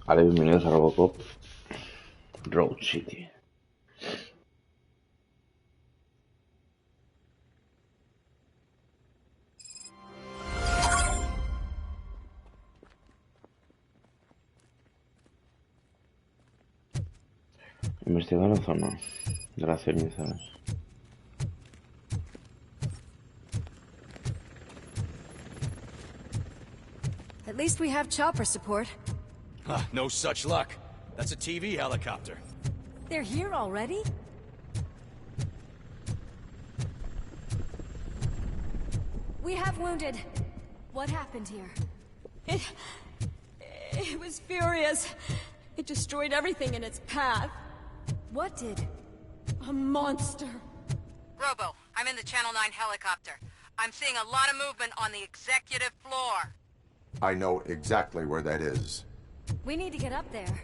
Vale, bienvenidos a Robocop Road City. Investigar la zona de las cenizas. At least we have chopper support. No such luck. That's a TV helicopter. They're here already? We have wounded. What happened here? It was furious. It destroyed everything in its path. What did? A monster. Robo, I'm in the Channel 9 helicopter. I'm seeing a lot of movement on the executive floor. I know exactly where that is. We need to get up there.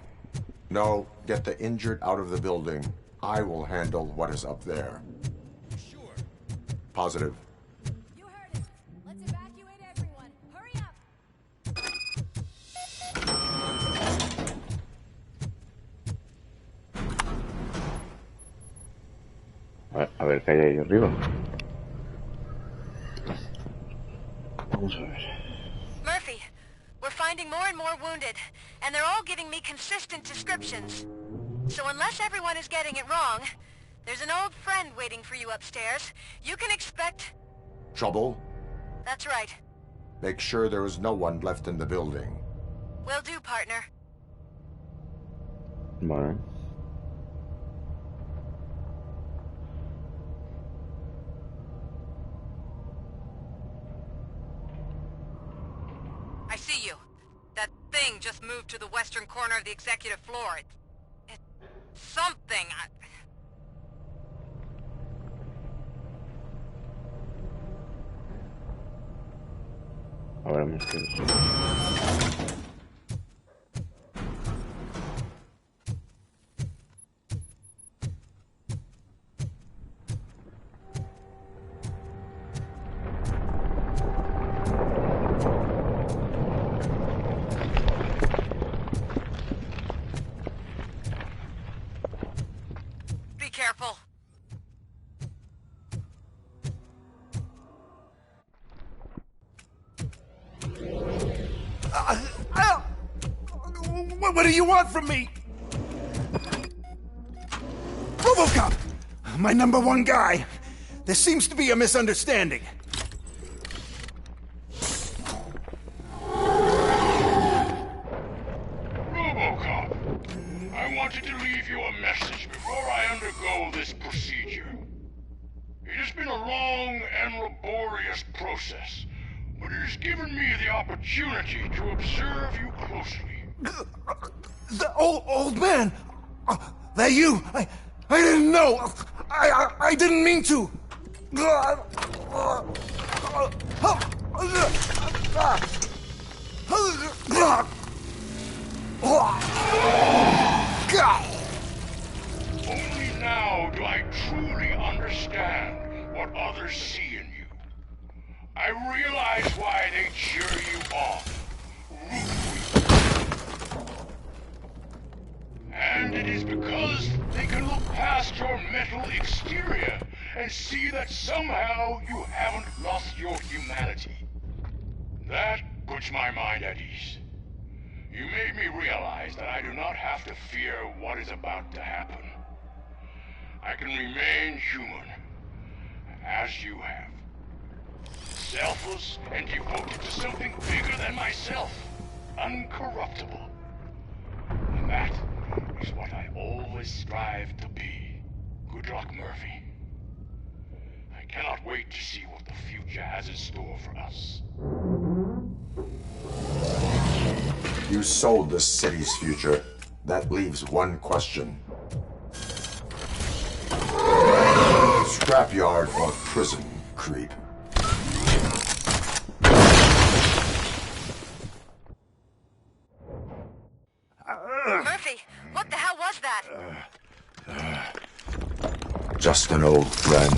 No, get the injured out of the building. I will handle what is up there. Sure. Positive. You heard it. Let's evacuate everyone. Hurry up. A ver qué hay ahí arriba. Vamos a ver. Murphy, we're finding more and more wounded, and they're all giving me consistent descriptions. So unless everyone is getting it wrong, there's an old friend waiting for you upstairs. You can expect... Trouble? That's right. Make sure there is no one left in the building. Will do, partner. Vale. I see you. That thing just moved to the western corner of the executive floor. It's something. A ver, vamos a ver. Be careful. What do you want from me? Robocop! My number one guy. There seems to be a misunderstanding. Robocop, I wanted to leave you a message before I undergo this procedure. It has been a long and laborious process, but it has given me the opportunity to observe you closely. The old man! That you? I didn't know! I didn't mean to! Only now do I truly understand what others see in you. I realize why they cheer you on, root for you. And it is because they can look past your mental exterior and see that somehow you haven't lost your humanity. That puts my mind at ease. You made me realize that I do not have to fear what is about to happen. I can remain human, as you have. Selfless and devoted to something bigger than myself. Uncorruptible. And that is what I always strive to be. Good luck, Murphy. I cannot wait to see what the future has in store for us. You sold the city's future. That leaves one question. Scrapyard or prison, creep? Murphy, what the hell was that? Just an old friend.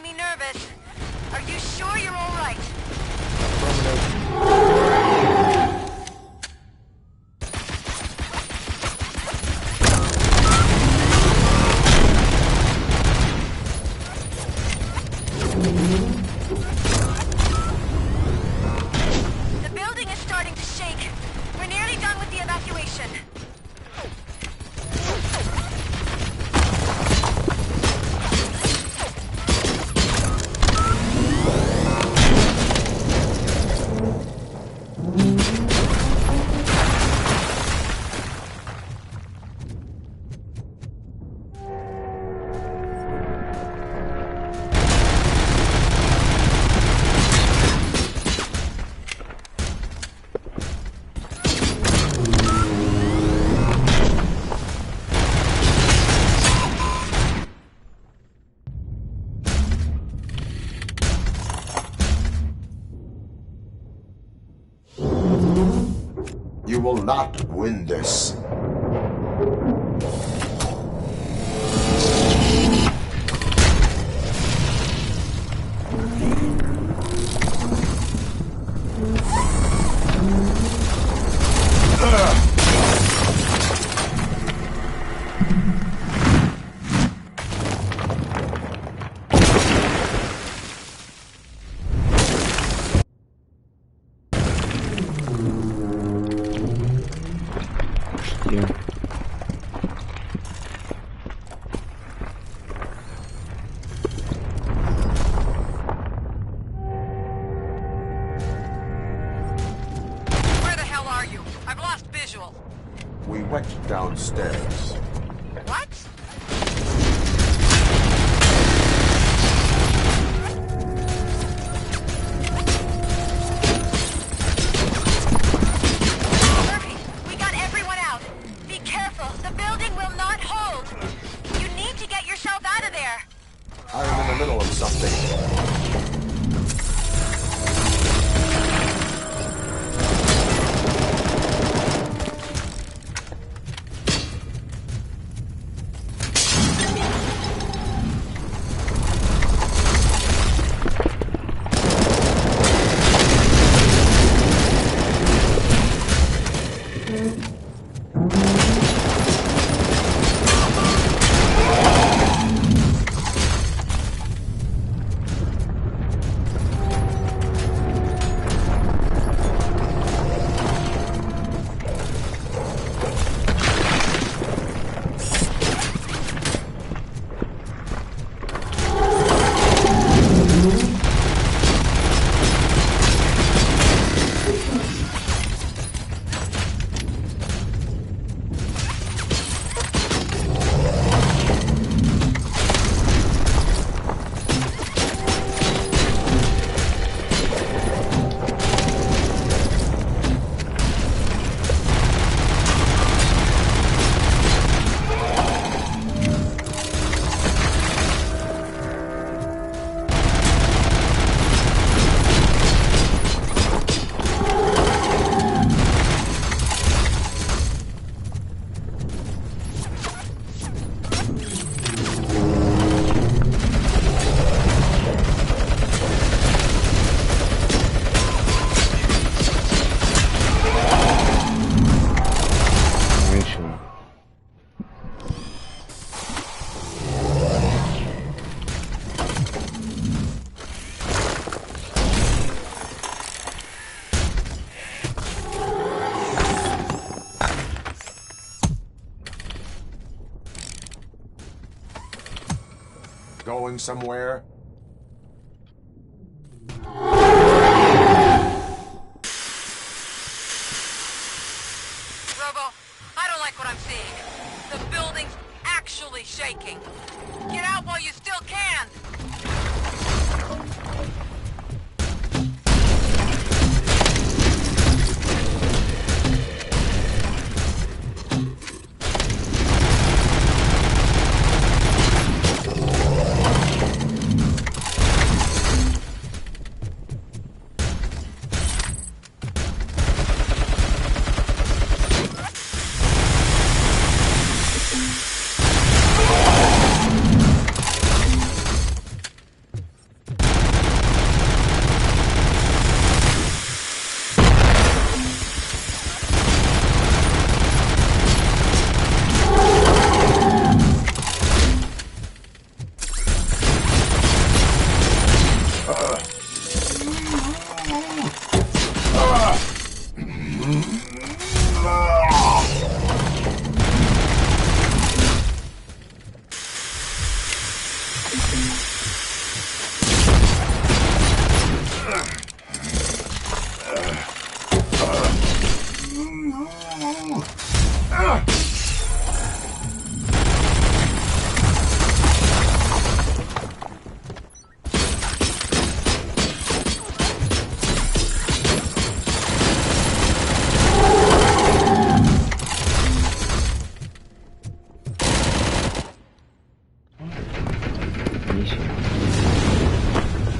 me nervous. Are you sure you're all right? The building is starting to shake. We're nearly done with the evacuation. You will not win this. Where the hell are you? I've lost visual. We went downstairs. What? Murphy, we got everyone out. Be careful. The building will not hold. You need to get yourself out of there. I am in the middle of something. Going somewhere? Robo, I don't like what I'm seeing. The building's actually shaking. Get out while you still can!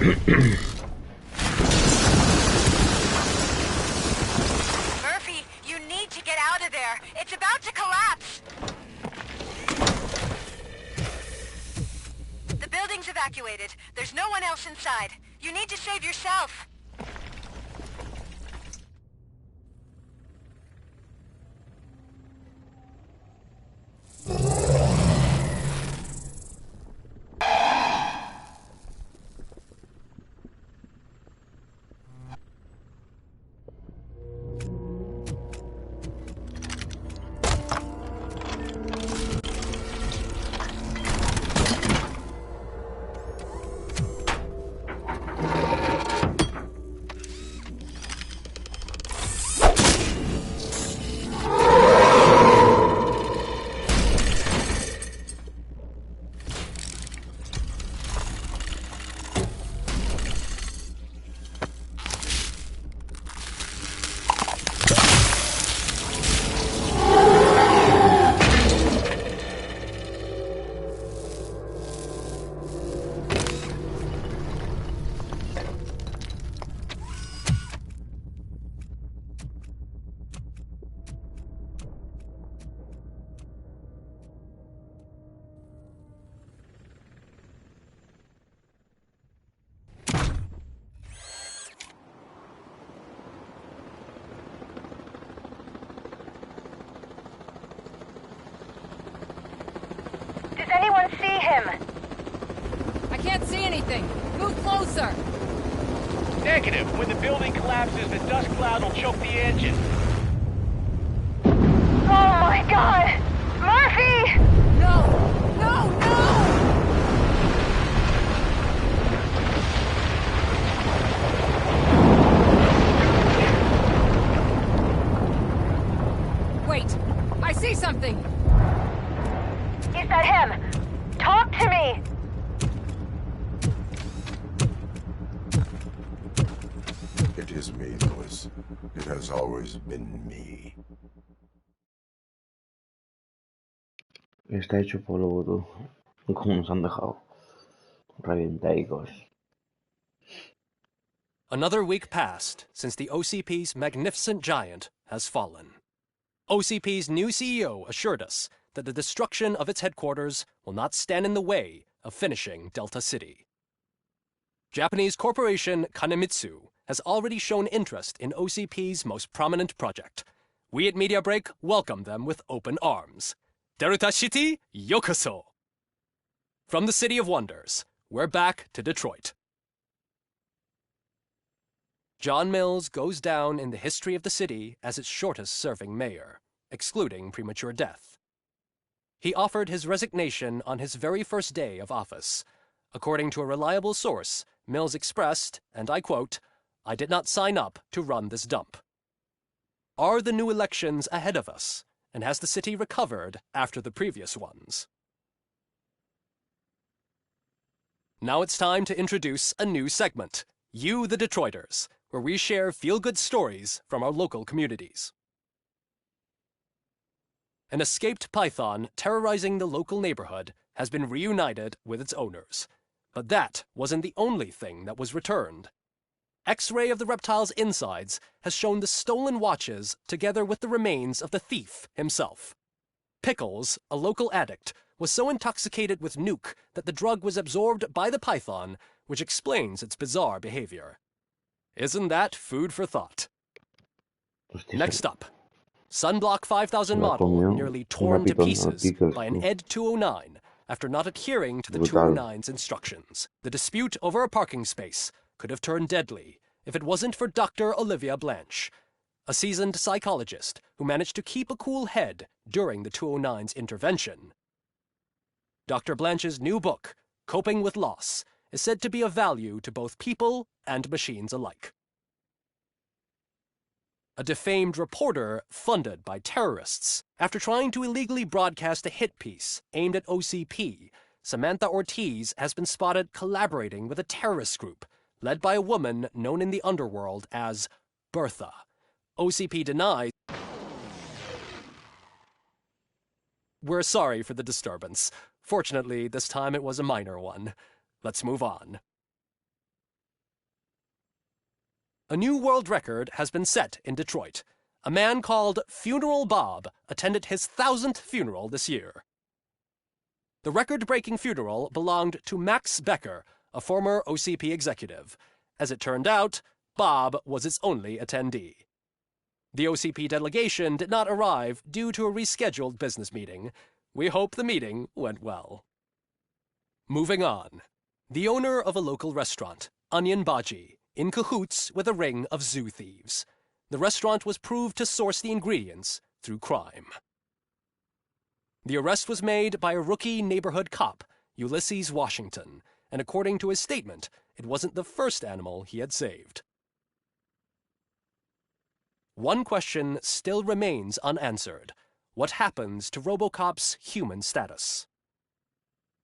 Murphy, you need to get out of there. It's about to collapse. The building's evacuated. There's no one else inside. You need to save yourself. Does anyone see him? I can't see anything. Move closer. Negative. When the building collapses, the dust cloud will choke the engine. Oh my god! Murphy! No! No! No! Wait! I see something! Is that him? Talk to me! It is me, Lewis. It has always been me. Está hecho polvo, tú. ¿Cómo nos han dejado? Revientaicos. Another week passed since the OCP's magnificent giant has fallen. OCP's new CEO assured us that the destruction of its headquarters will not stand in the way of finishing Delta City. Japanese corporation Kanemitsu has already shown interest in OCP's most prominent project. We at Media Break welcome them with open arms. Delta City, yokoso! From the City of Wonders, we're back to Detroit. John Mills goes down in the history of the city as its shortest-serving mayor, excluding premature death. He offered his resignation on his very first day of office. According to a reliable source, Mills expressed, and I quote, "I did not sign up to run this dump." Are the new elections ahead of us, and has the city recovered after the previous ones? Now it's time to introduce a new segment, You the Detroiters, where we share feel-good stories from our local communities. An escaped python terrorizing the local neighborhood has been reunited with its owners. But that wasn't the only thing that was returned. X-ray of the reptile's insides has shown the stolen watches together with the remains of the thief himself. Pickles, a local addict, was so intoxicated with nuke that the drug was absorbed by the python, which explains its bizarre behavior. Isn't that food for thought? Next up, Sunblock 5000 model nearly torn to pieces by an ED 209 after not adhering to the 209's instructions. The dispute over a parking space could have turned deadly if it wasn't for Dr. Olivia Blanche, a seasoned psychologist who managed to keep a cool head during the 209's intervention. Dr. Blanche's new book, Coping with Loss, is said to be of value to both people and machines alike. A defamed reporter funded by terrorists. After trying to illegally broadcast a hit piece aimed at OCP, Samantha Ortiz has been spotted collaborating with a terrorist group led by a woman known in the underworld as Bertha. OCP denies. We're sorry for the disturbance. Fortunately, this time it was a minor one. Let's move on. A new world record has been set in Detroit. A man called Funeral Bob attended his 1000th funeral this year. The record-breaking funeral belonged to Max Becker, a former OCP executive. As it turned out, Bob was its only attendee. The OCP delegation did not arrive due to a rescheduled business meeting. We hope the meeting went well. Moving on. The owner of a local restaurant, Onion Baji, in cahoots with a ring of zoo thieves. The restaurant was proved to source the ingredients through crime. The arrest was made by a rookie neighborhood cop, Ulysses Washington, and according to his statement, it wasn't the first animal he had saved. One question still remains unanswered. What happens to Robocop's human status?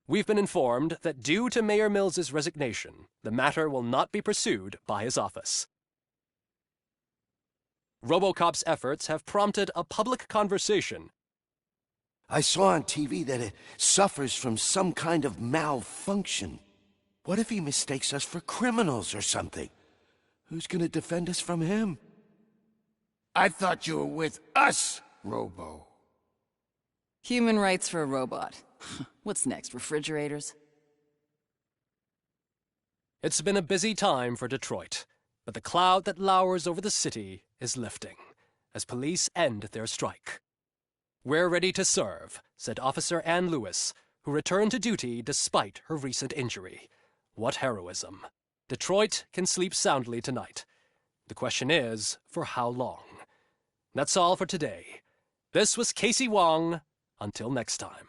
We've been informed that due to Mayor Mills's resignation, the matter will not be pursued by his office. Robocop's efforts have prompted a public conversation. I saw on TV that it suffers from some kind of malfunction. What if he mistakes us for criminals or something? Who's gonna defend us from him? I thought you were with us, Robo. Human rights for a robot. What's next, refrigerators? It's been a busy time for Detroit, but the cloud that lowers over the city is lifting as police end their strike. "We're ready to serve," said Officer Ann Lewis, who returned to duty despite her recent injury. What heroism. Detroit can sleep soundly tonight. The question is, for how long? That's all for today. This was Casey Wong. Until next time.